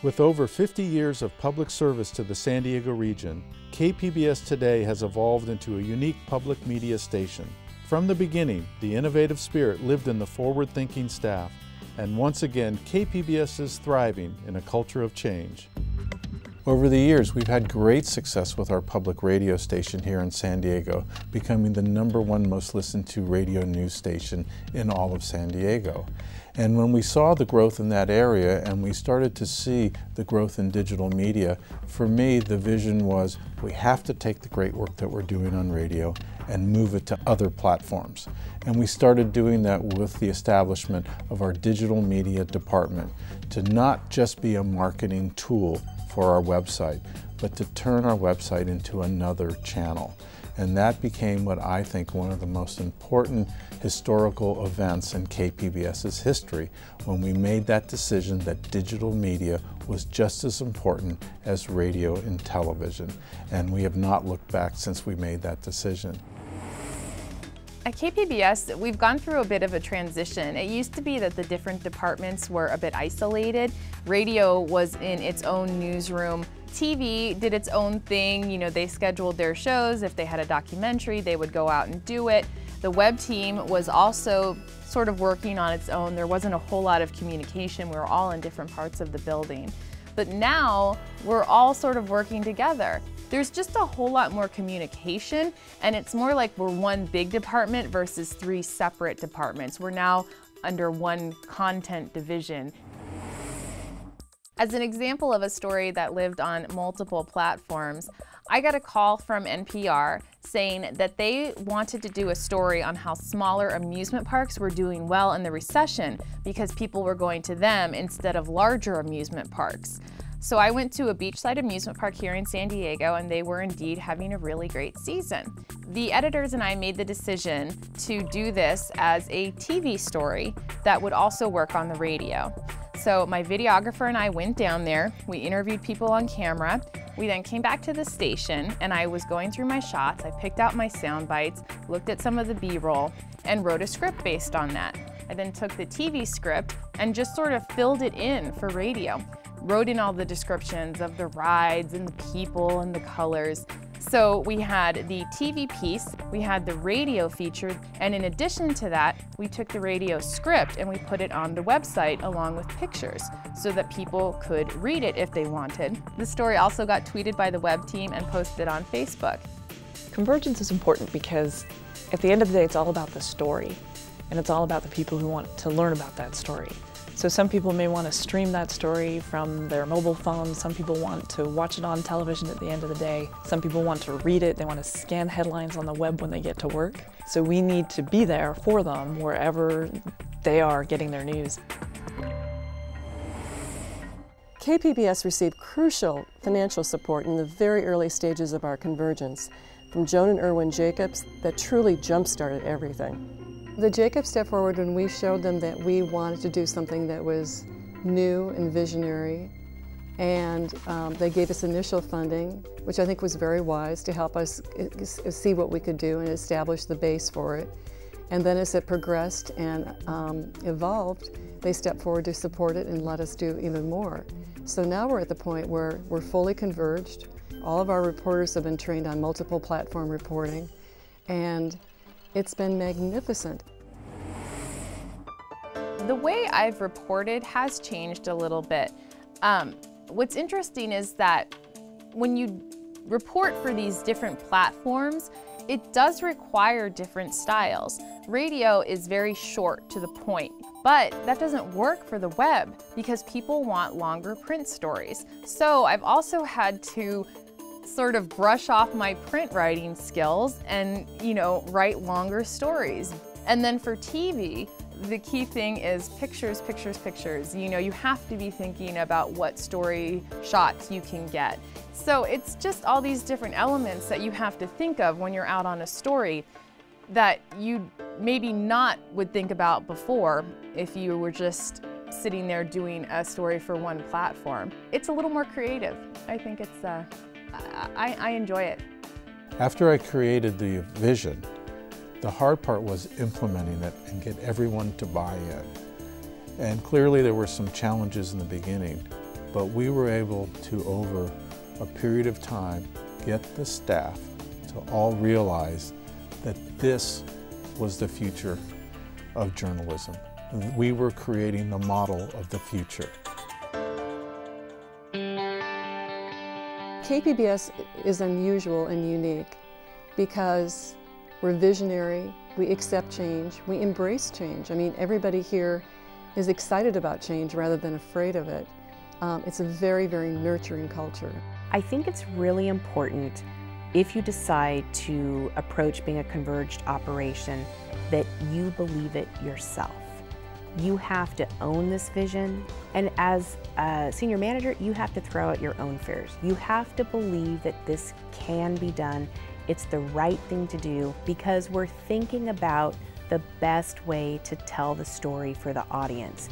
With over 50 years of public service to the San Diego region, KPBS today has evolved into a unique public media station. From the beginning, the innovative spirit lived in the forward-thinking staff, and once again, KPBS is thriving in a culture of change. Over the years, we've had great success with our public radio station here in San Diego, becoming the #1 most listened to radio news station in all of San Diego. And when we saw the growth in that area and we started to see the growth in digital media, for me the vision was we have to take the great work that we're doing on radio and move it to other platforms. And we started doing that with the establishment of our digital media department to not just be a marketing tool for our website, but to turn our website into another channel. And that became what I think one of the most important historical events in KPBS's history, when we made that decision that digital media was just as important as radio and television. And we have not looked back since we made that decision. At KPBS, we've gone through a bit of a transition. It used to be that the different departments were a bit isolated. Radio was in its own newsroom. TV did its own thing. You know, they scheduled their shows. If they had a documentary, they would go out and do it. The web team was also sort of working on its own. There wasn't a whole lot of communication. We were all in different parts of the building. But now we're all sort of working together. There's just a whole lot more communication, and it's more like we're one big department versus 3 separate departments. We're now under one content division. As an example of a story that lived on multiple platforms, I got a call from NPR saying that they wanted to do a story on how smaller amusement parks were doing well in the recession because people were going to them instead of larger amusement parks. So I went to a beachside amusement park here in San Diego, and they were indeed having a really great season. The editors and I made the decision to do this as a TV story that would also work on the radio. So my videographer and I went down there, we interviewed people on camera, we then came back to the station, and I was going through my shots. I picked out my sound bites, looked at some of the B-roll, and wrote a script based on that. I then took the TV script and just sort of filled it in for radio. Wrote in all the descriptions of the rides and the people and the colors. So we had the TV piece, we had the radio feature, and in addition to that, we took the radio script and we put it on the website along with pictures so that people could read it if they wanted. The story also got tweeted by the web team and posted on Facebook. Convergence is important because at the end of the day, it's all about the story, and it's all about the people who want to learn about that story. So some people may want to stream that story from their mobile phone, some people want to watch it on television at the end of the day, some people want to read it, they want to scan headlines on the web when they get to work. So we need to be there for them wherever they are getting their news. KPBS received crucial financial support in the very early stages of our convergence from Joan and Irwin Jacobs that truly jump-started everything. The Jacobs stepped forward when we showed them that we wanted to do something that was new and visionary, and they gave us initial funding, which I think was very wise to help us see what we could do and establish the base for it. And then as it progressed and evolved, they stepped forward to support it and let us do even more. So now we're at the point where we're fully converged. All of our reporters have been trained on multiple platform reporting, and it's been magnificent. The way I've reported has changed a little bit. What's interesting is that when you report for these different platforms, it does require different styles. Radio is very short to the point, but that doesn't work for the web because people want longer print stories. So I've also had to sort of brush off my print writing skills and, write longer stories. And then for TV, the key thing is pictures, pictures, pictures. You have to be thinking about what story shots you can get. So it's just all these different elements that you have to think of when you're out on a story that you maybe not would think about before if you were just sitting there doing a story for one platform. It's a little more creative. I think it's I enjoy it. After I created the vision, the hard part was implementing it and get everyone to buy in. And clearly there were some challenges in the beginning. but we were able to, over a period of time, get the staff to all realize that this was the future of journalism. We were creating the model of the future. KPBS is unusual and unique because we're visionary, we accept change, we embrace change. I mean, everybody here is excited about change rather than afraid of it. It's a very, very nurturing culture. I think it's really important, if you decide to approach being a converged operation, that you believe it yourself. You have to own this vision, and as a senior manager, you have to throw out your own fears. You have to believe that this can be done. It's the right thing to do because we're thinking about the best way to tell the story for the audience.